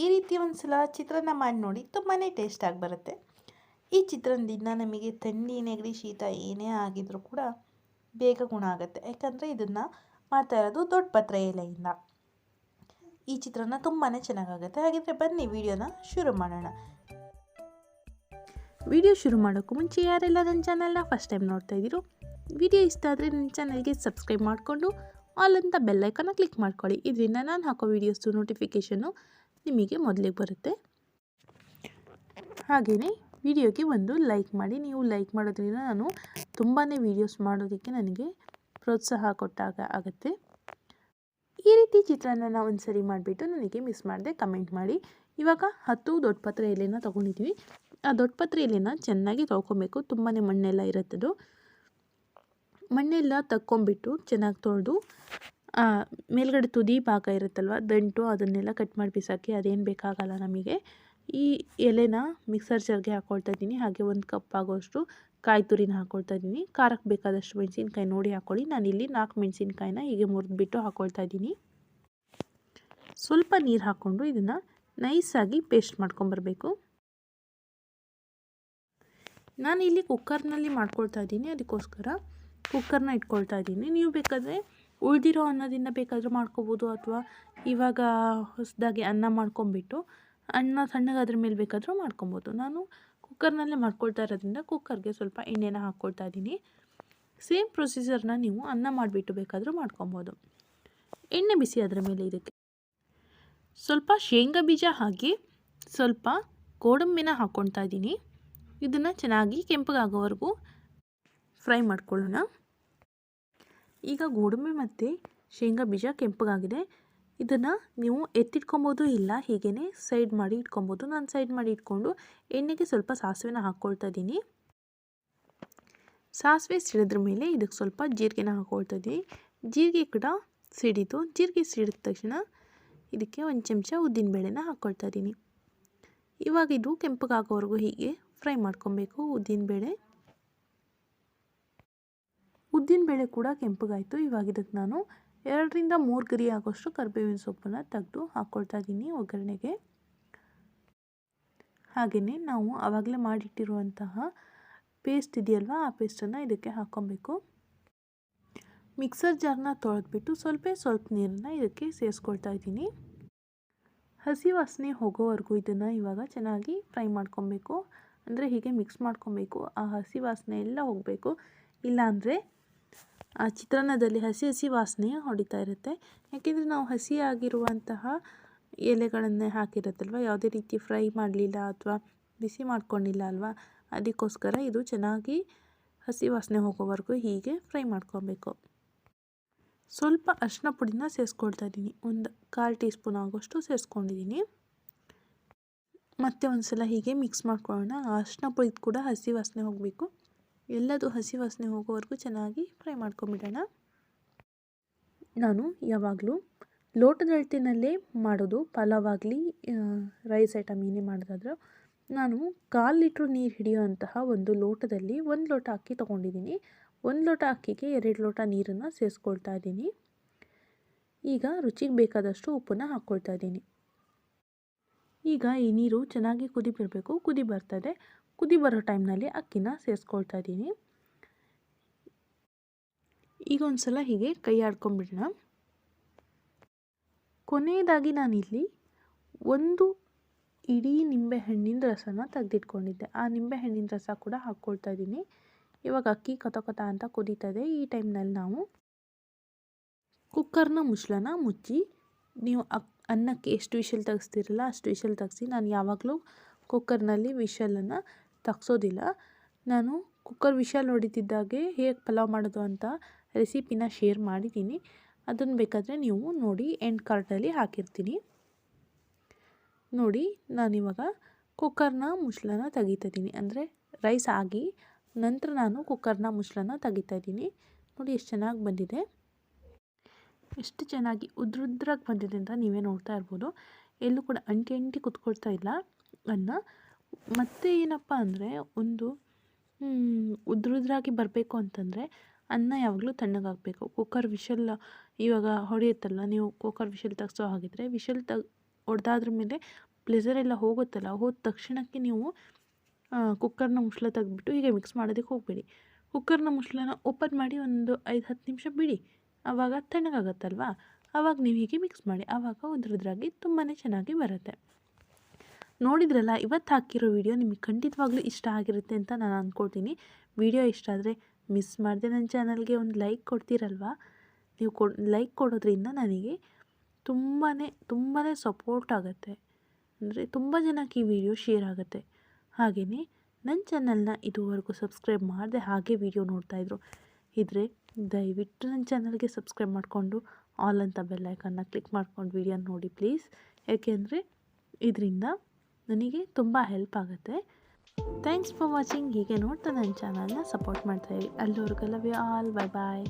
ಈ ರೀತಿ ಒಂದು ಸಲ ಚಿತ್ರಾನ್ನ ಮಾಡಿ ನೋಡಿ, ತುಂಬಾ ಟೇಸ್ಟಾಗಿ ಬರುತ್ತೆ. ಈ ಚಿತ್ರಾನ್ನದಿಂದ ನಮಗೆ ಥಂಡಿ ನೆಗಡಿ ಶೀತ ಏನೇ ಆಗಿದ್ರೂ ಕೂಡ ಬೇಗ ಗುಣ ಆಗುತ್ತೆ. ಯಾಕಂದರೆ ಇದನ್ನು ಮಾಡ್ತಾ ಇರೋದು ದೊಡ್ಡ ಪತ್ರೆ ಎಲೆಯಿಂದ. ಈ ಚಿತ್ರಾನ್ನ ತುಂಬಾ ಚೆನ್ನಾಗಾಗುತ್ತೆ. ಹಾಗಿದ್ರೆ ಬನ್ನಿ ವಿಡಿಯೋನ ಶುರು ಮಾಡೋಣ. ವಿಡಿಯೋ ಶುರು ಮಾಡೋಕ್ಕೂ ಮುಂಚೆ ಯಾರೆಲ್ಲ ನನ್ನ ಚಾನಲ್ನ ಫಸ್ಟ್ ಟೈಮ್ ನೋಡ್ತಾ ಇದ್ದೀರೋ, ವಿಡಿಯೋ ಇಷ್ಟ ಆದರೆ ನನ್ನ ಚಾನಲ್ಗೆ ಸಬ್ಸ್ಕ್ರೈಬ್ ಮಾಡಿಕೊಂಡು ಆಲ್ ಅಂತ ಬೆಲ್ಲೈಕನ್ನ ಕ್ಲಿಕ್ ಮಾಡ್ಕೊಳ್ಳಿ. ಇದರಿಂದ ನಾನು ಹಾಕೋ ವೀಡಿಯೋಸ್ದು ನೋಟಿಫಿಕೇಷನ್ನು ನಿಮಗೆ ಮೊದಲಿಗೆ ಬರುತ್ತೆ. ಹಾಗೆಯೇ ವಿಡಿಯೋಗೆ ಒಂದು ಲೈಕ್ ಮಾಡಿ. ನೀವು ಲೈಕ್ ಮಾಡೋದ್ರಿಂದ ನಾನು ತುಂಬಾ ವೀಡಿಯೋಸ್ ಮಾಡೋದಕ್ಕೆ ನನಗೆ ಪ್ರೋತ್ಸಾಹ ಕೊಟ್ಟಾಗ ಆಗುತ್ತೆ. ಈ ರೀತಿ ಚಿತ್ರಾನ್ನ ಒಂದು ಸರಿ ಮಾಡಿಬಿಟ್ಟು ನನಗೆ ಮಿಸ್ ಮಾಡದೆ ಕಮೆಂಟ್ ಮಾಡಿ. ಇವಾಗ 10 ದೊಡ್ಡ ಪತ್ರೆ ಎಲೆನ ತೊಗೊಂಡಿದ್ದೀವಿ. ಆ ದೊಡ್ಡ ಪತ್ರೆ ಎಲೆನ ಚೆನ್ನಾಗಿ ತೊಳ್ಕೊಬೇಕು. ತುಂಬಾ ಮಣ್ಣೆಲ್ಲ ಇರುತ್ತದು. ಮಣ್ಣೆಲ್ಲ ತಕ್ಕೊಂಬಿಟ್ಟು ಚೆನ್ನಾಗಿ ತೊಳೆದು ಮೇಲ್ಗಡೆ ತುದಿ ಭಾಗ ಇರುತ್ತಲ್ವ, ದಂಟು, ಅದನ್ನೆಲ್ಲ ಕಟ್ ಮಾಡಿ ಬಿಸಾಕಿ. ಅದೇನು ಬೇಕಾಗಲ್ಲ ನಮಗೆ. ಈ ಎಲೆನ ಮಿಕ್ಸರ್ ಜಾರ್ಗೆ ಹಾಕ್ಕೊಳ್ತಾ ಇದ್ದೀನಿ. ಹಾಗೆ 1 ಕಪ್ ಆಗೋಷ್ಟು ಕಾಯಿ ತುರಿನ ಹಾಕ್ಕೊಳ್ತಾ ಇದ್ದೀನಿ. ಖಾರಕ್ಕೆ ಬೇಕಾದಷ್ಟು ಮೆಣಸಿನ್ಕಾಯಿ ನೋಡಿ ಹಾಕ್ಕೊಳ್ಳಿ. ನಾನಿಲ್ಲಿ 4 ಮೆಣಸಿನ್ಕಾಯಿನ ಹೀಗೆ ಮುರಿದ್ಬಿಟ್ಟು ಹಾಕ್ಕೊಳ್ತಾ ಇದ್ದೀನಿ. ಸ್ವಲ್ಪ ನೀರು ಹಾಕ್ಕೊಂಡು ಇದನ್ನು ನೈಸಾಗಿ ಪೇಸ್ಟ್ ಮಾಡ್ಕೊಂಬರ್ಬೇಕು. ನಾನಿಲ್ಲಿ ಕುಕ್ಕರ್ನಲ್ಲಿ ಮಾಡ್ಕೊಳ್ತಾ ಇದ್ದೀನಿ. ಅದಕ್ಕೋಸ್ಕರ ಕುಕ್ಕರ್ನ ಇಟ್ಕೊಳ್ತಾ ಇದ್ದೀನಿ. ನೀವು ಬೇಕಾದರೆ ಉಳಿದಿರೋ ಅನ್ನದಿಂದ ಬೇಕಾದರೂ ಮಾಡ್ಕೋಬೋದು, ಅಥವಾ ಇವಾಗ ಹೊಸದಾಗಿ ಅನ್ನ ಮಾಡ್ಕೊಂಬಿಟ್ಟು ಅನ್ನ ತಣ್ಣಗೆ ಅದ್ರ ಮೇಲೆ ಬೇಕಾದರೂ ಮಾಡ್ಕೊಬೋದು. ನಾನು ಕುಕ್ಕರ್ನಲ್ಲೇ ಮಾಡ್ಕೊಳ್ತಾ ಇರೋದ್ರಿಂದ ಕುಕ್ಕರ್ಗೆ ಸ್ವಲ್ಪ ಎಣ್ಣೆನ ಹಾಕ್ಕೊಳ್ತಾ ಇದ್ದೀನಿ. ಸೇಮ್ ಪ್ರೊಸೀಜರ್ನ ನೀವು ಅನ್ನ ಮಾಡಿಬಿಟ್ಟು ಬೇಕಾದರೂ ಮಾಡ್ಕೊಬೋದು. ಎಣ್ಣೆ ಬಿಸಿ ಅದರ ಮೇಲೆ ಇದಕ್ಕೆ ಸ್ವಲ್ಪ ಶೇಂಗಾ ಬೀಜ ಹಾಕಿ ಸ್ವಲ್ಪ ಗೋಡಂಬಿನ ಹಾಕ್ಕೊಳ್ತಾ ಇದ್ದೀನಿ. ಇದನ್ನು ಚೆನ್ನಾಗಿ ಕೆಂಪಗಾಗೋವರೆಗೂ ಫ್ರೈ ಮಾಡ್ಕೊಳ್ಳೋಣ. ಈಗ ಗೋಡಂಬಿ ಮತ್ತು ಶೇಂಗಾ ಬೀಜ ಕೆಂಪಗಾಗಿದೆ. ಇದನ್ನು ನೀವು ಎತ್ತಿಟ್ಕೊಬೋದು, ಇಲ್ಲ ಹೀಗೇ ಸೈಡ್ ಮಾಡಿ ಇಟ್ಕೊಬೋದು. ನಾನು ಸೈಡ್ ಮಾಡಿ ಇಟ್ಕೊಂಡು ಎಣ್ಣೆಗೆ ಸ್ವಲ್ಪ ಸಾಸಿವೆನ ಹಾಕ್ಕೊಳ್ತಾ ಇದ್ದೀನಿ. ಸಾಸಿವೆ ಸಿಡಿದ್ರ ಮೇಲೆ ಇದಕ್ಕೆ ಸ್ವಲ್ಪ ಜೀರಿಗೆನ ಹಾಕ್ಕೊಳ್ತಾ ಇದ್ದೀನಿ. ಜೀರಿಗೆ ಕೂಡ ಸಿಡಿತು. ಜೀರಿಗೆ ಸಿಡಿದ ತಕ್ಷಣ ಇದಕ್ಕೆ 1 ಚಮಚ ಉದ್ದಿನಬೇಳೆನ ಹಾಕ್ಕೊಳ್ತಾ ಇದ್ದೀನಿ. ಇವಾಗ ಇದು ಕೆಂಪಗಾಗೋವರೆಗೂ ಹೀಗೆ ಫ್ರೈ ಮಾಡ್ಕೊಬೇಕು. ಉದ್ದಿನಬೇಳೆ ಕೂಡ ಕೆಂಪಗಾಯಿತು. ಇವಾಗ ಇದಕ್ಕೆ ನಾನು 2 ರಿಂದ 3 ಗರಿ ಆಗೋಷ್ಟು ಕರಿಬೇವಿನ ಸೊಪ್ಪನ್ನು ತೆಗೆದು ಹಾಕ್ಕೊಳ್ತಾ ಇದ್ದೀನಿ ಒಗ್ಗರಣೆಗೆ. ಹಾಗೆಯೇ ನಾವು ಆವಾಗಲೇ ಮಾಡಿಟ್ಟಿರುವಂತಹ ಪೇಸ್ಟ್ ಇದೆಯಲ್ವ, ಆ ಪೇಸ್ಟನ್ನು ಇದಕ್ಕೆ ಹಾಕ್ಕೊಬೇಕು. ಮಿಕ್ಸರ್ ಜಾರ್ನ ತೊಳೆದ್ಬಿಟ್ಟು ಸ್ವಲ್ಪ ನೀರನ್ನು ಇದಕ್ಕೆ ಸೇರಿಸ್ಕೊಳ್ತಾ ಇದ್ದೀನಿ. ಹಸಿ ವಾಸನೆ ಹೋಗೋವರೆಗೂ ಇದನ್ನು ಇವಾಗ ಚೆನ್ನಾಗಿ ಫ್ರೈ ಮಾಡ್ಕೊಬೇಕು. ಅಂದರೆ ಹೀಗೆ ಮಿಕ್ಸ್ ಮಾಡ್ಕೊಬೇಕು. ಆ ಹಸಿ ವಾಸನೆ ಎಲ್ಲ ಹೋಗಬೇಕು. ಇಲ್ಲಾಂದರೆ ಆ ಚಿತ್ರಾನ್ನದಲ್ಲಿ ಹಸಿ ವಾಸನೆ ಹೊಡಿತಾ ಇರುತ್ತೆ. ಯಾಕೆಂದರೆ ನಾವು ಹಸಿಯಾಗಿರುವಂತಹ ಎಲೆಗಳನ್ನೇ ಹಾಕಿರುತ್ತಲ್ವ, ಯಾವುದೇ ರೀತಿ ಫ್ರೈ ಮಾಡಲಿಲ್ಲ ಅಥವಾ ಬಿಸಿ ಮಾಡ್ಕೊಂಡಿಲ್ಲ ಅಲ್ವಾ, ಅದಕ್ಕೋಸ್ಕರ ಇದು ಚೆನ್ನಾಗಿ ಹಸಿ ವಾಸನೆ ಹೋಗೋವರೆಗೂ ಹೀಗೆ ಫ್ರೈ ಮಾಡ್ಕೊಬೇಕು. ಸ್ವಲ್ಪ ಅರಿಶಿನ ಪುಡಿನ ಸೇರಿಸ್ಕೊಳ್ತಾ ಇದ್ದೀನಿ. 1/4 ಟೀ ಸ್ಪೂನ್ ಆಗೋಷ್ಟು ಸೇರಿಸ್ಕೊಂಡಿದ್ದೀನಿ. ಮತ್ತೆ ಒಂದು ಸಲ ಹೀಗೆ ಮಿಕ್ಸ್ ಮಾಡ್ಕೊಳ್ಳೋಣ. ಅರಿಶಿನ ಪುಡಿ ಕೂಡ ಹಸಿ ವಾಸನೆ ಹೋಗಬೇಕು. ಎಲ್ಲದು ಹಸಿ ವಾಸನೆ ಹೋಗೋವರೆಗೂ ಚೆನ್ನಾಗಿ ಫ್ರೈ ಮಾಡ್ಕೊಂಬಿಡೋಣ. ನಾನು ಯಾವಾಗಲೂ ಲೋಟದ ಅಳತೆಯಲ್ಲೇ ಮಾಡೋದು. ಪಲಾವ್ ಆಗಲಿ ರೈಸ್ ಐಟಮ್ ಏನೇ ಮಾಡೋದಾದರೂ ನಾನು 1/4 ಲೀಟ್ರ್ ನೀರು ಹಿಡಿಯುವಂತಹ ಒಂದು ಲೋಟದಲ್ಲಿ 1 ಲೋಟ ಅಕ್ಕಿ ತೊಗೊಂಡಿದ್ದೀನಿ. 1 ಲೋಟ ಅಕ್ಕಿಗೆ 2 ಲೋಟ ನೀರನ್ನು ಸೇರಿಸ್ಕೊಳ್ತಾ ಇದ್ದೀನಿ. ಈಗ ರುಚಿಗೆ ಬೇಕಾದಷ್ಟು ಉಪ್ಪನ್ನು ಹಾಕ್ಕೊಳ್ತಾ ಇದ್ದೀನಿ. ಈಗ ಈ ನೀರು ಚೆನ್ನಾಗಿ ಕುದಿ ಬರಬೇಕು. ಕುದಿ ಬರ್ತದೆ. ಕುದಿ ಬರೋ ಟೈಮ್ನಲ್ಲಿ ಅಕ್ಕಿನ ಸೇರಿಸ್ಕೊಳ್ತಾ ಇದ್ದೀನಿ. ಈಗ ಒಂದು ಸಲ ಹೀಗೆ ಕೈ ಆಡ್ಕೊಂಬಿಡೋಣ. ಕೊನೆಯದಾಗಿ ನಾನಿಲ್ಲಿ 1 ಇಡೀ ನಿಂಬೆಹಣ್ಣಿನ ರಸನ ತೆಗೆದಿಟ್ಕೊಂಡಿದ್ದೆ. ಆ ನಿಂಬೆಹಣ್ಣಿನ ರಸ ಕೂಡ ಹಾಕ್ಕೊಳ್ತಾ ಇದ್ದೀನಿ. ಇವಾಗ ಅಕ್ಕಿ ಕತ ಅಂತ ಕುದೀತದೆ. ಈ ಟೈಮ್ನಲ್ಲಿ ನಾವು ಕುಕ್ಕರ್ನ ಮುಚ್ಚಳನ ಮುಚ್ಚಿ, ನೀವು ಅನ್ನಕ್ಕೆ ಎಷ್ಟು ವಿಷಲ್ ತೆಗೆಸ್ತಿರಲ್ಲ ಅಷ್ಟು ವಿಷಲ್ ತೆಗೆಸಿ. ನಾನು ಯಾವಾಗಲೂ ಕುಕ್ಕರ್ನಲ್ಲಿ ವಿಷಲನ್ನು ತೆಗ್ಸೋದಿಲ್ಲ. ನಾನು ಕುಕ್ಕರ್ ವಿಷಲ್ ಹೊಡಿತಿದ್ದಾಗೆ ಹೇಗೆ ಪಲಾವ್ ಮಾಡೋದು ಅಂತ ರೆಸಿಪಿನ ಶೇರ್ ಮಾಡಿದ್ದೀನಿ. ಅದನ್ನು ಬೇಕಾದರೆ ನೀವು ನೋಡಿ, ಎಂಡ್ ಕಾರ್ಡಲ್ಲಿ ಹಾಕಿರ್ತೀನಿ ನೋಡಿ. ನಾನಿವಾಗ ಕುಕ್ಕರ್ನ ಮುಚ್ಚಳನ ತೆಗಿತಾ ಇದ್ದೀನಿ. ಅಂದರೆ ರೈಸ್ ಆಗಿ ನಂತರ ನಾನು ಕುಕ್ಕರ್ನ ಮುಚ್ಚಳನ ತೆಗಿತಾ ಇದ್ದೀನಿ. ನೋಡಿ ಎಷ್ಟು ಚೆನ್ನಾಗಿ ಬಂದಿದೆ, ಎಷ್ಟು ಚೆನ್ನಾಗಿ ಉದ್ರುದ್ರಾಗಿ ಬಂದಿದೆ ಅಂತ ನೀವೇ ನೋಡ್ತಾ ಇರ್ಬೋದು. ಎಲ್ಲೂ ಕೂಡ ಅಂಟಿ ಕುತ್ಕೊಳ್ತಾ ಇಲ್ಲ ಅನ್ನ. ಮತ್ತು ಏನಪ್ಪ ಅಂದರೆ ಒಂದು ಉದ್ರುದ್ರಾಗಿ ಬರಬೇಕು ಅಂತಂದರೆ ಅನ್ನ ಯಾವಾಗಲೂ ತಣ್ಣಗಾಗಬೇಕು. ಕುಕ್ಕರ್ ವಿಷಲ್ ಇವಾಗ ಹೊಡೆಯುತ್ತಲ್ಲ, ನೀವು ಕುಕ್ಕರ್ ವಿಷಲ್ ತೆಗ್ಸೋ ಹಾಗಿದ್ರೆ ವಿಷಲ್ ಹೊಡೆದಾದ್ರ ಮೇಲೆ ಪ್ಲೆಸರೆಲ್ಲ ಹೋಗುತ್ತಲ್ಲ, ಹೋದ ತಕ್ಷಣಕ್ಕೆ ನೀವು ಕುಕ್ಕರ್ನ ಮುಚ್ಚಳ ತೆಗೆದ್ಬಿಟ್ಟು ಹೀಗೆ ಮಿಕ್ಸ್ ಮಾಡೋದಕ್ಕೆ ಹೋಗಬೇಡಿ. ಕುಕ್ಕರ್ನ ಮುಚ್ಚಳನ ಓಪನ್ ಮಾಡಿ ಒಂದು 5-10 ನಿಮಿಷ ಬಿಡಿ. ಆವಾಗ ತಣ್ಣಗಾಗತ್ತಲ್ವ, ಆವಾಗ ನೀವು ಹೀಗೆ ಮಿಕ್ಸ್ ಮಾಡಿ. ಆವಾಗ ಉದ್ರಾಗಿ ತುಂಬಾ ಚೆನ್ನಾಗಿ ಬರುತ್ತೆ. ನೋಡಿದ್ರಲ್ಲ, ಇವತ್ತು ಹಾಕಿರೋ ವಿಡಿಯೋ ನಿಮಗೆ ಖಂಡಿತವಾಗ್ಲೂ ಇಷ್ಟ ಆಗಿರುತ್ತೆ ಅಂತ ನಾನು ಅಂದ್ಕೊಳ್ತೀನಿ. ವಿಡಿಯೋ ಇಷ್ಟ ಆದರೆ ಮಿಸ್ ಮಾಡದೆ ನನ್ನ ಚಾನಲ್ಗೆ ಒಂದು ಲೈಕ್ ಕೊಡ್ತೀರಲ್ವ. ನೀವು ಲೈಕ್ ಕೊಡೋದ್ರಿಂದ ನನಗೆ ತುಂಬಾ ಸಪೋರ್ಟ್ ಆಗುತ್ತೆ. ಅಂದರೆ ತುಂಬ ಜನಕ್ಕೆ ಈ ವಿಡಿಯೋ ಶೇರ್ ಆಗುತ್ತೆ. ಹಾಗೆಯೇ ನನ್ನ ಚಾನಲ್ನ ಇದುವರೆಗೂ ಸಬ್ಸ್ಕ್ರೈಬ್ ಮಾಡದೆ ಹಾಗೆ ವಿಡಿಯೋ ನೋಡ್ತಾಯಿದ್ರು ಇದ್ದರೆ ದಯವಿಟ್ಟು ನನ್ನ ಚಾನಲ್ಗೆ ಸಬ್ಸ್ಕ್ರೈಬ್ ಮಾಡಿಕೊಂಡು ಆಲ್ ಅಂತ ಬೆಲ್ ಐಕನ್ನ ಕ್ಲಿಕ್ ಮಾಡ್ಕೊಂಡು ವಿಡಿಯೋ ನೋಡಿ ಪ್ಲೀಸ್. ಯಾಕೆಂದರೆ ಇದರಿಂದ ನನಗೆ ತುಂಬ ಹೆಲ್ಪ್ ಆಗುತ್ತೆ. Thanks for watching. ಹೀಗೆ ನೋಡ್ತಾ ನನ್ನ ಚಾನಲ್ನ ಸಪೋರ್ಟ್ ಮಾಡ್ತಾಯಿರಿ. ಅಲ್ಲಿವರೆಗೂ love you all. Bye bye.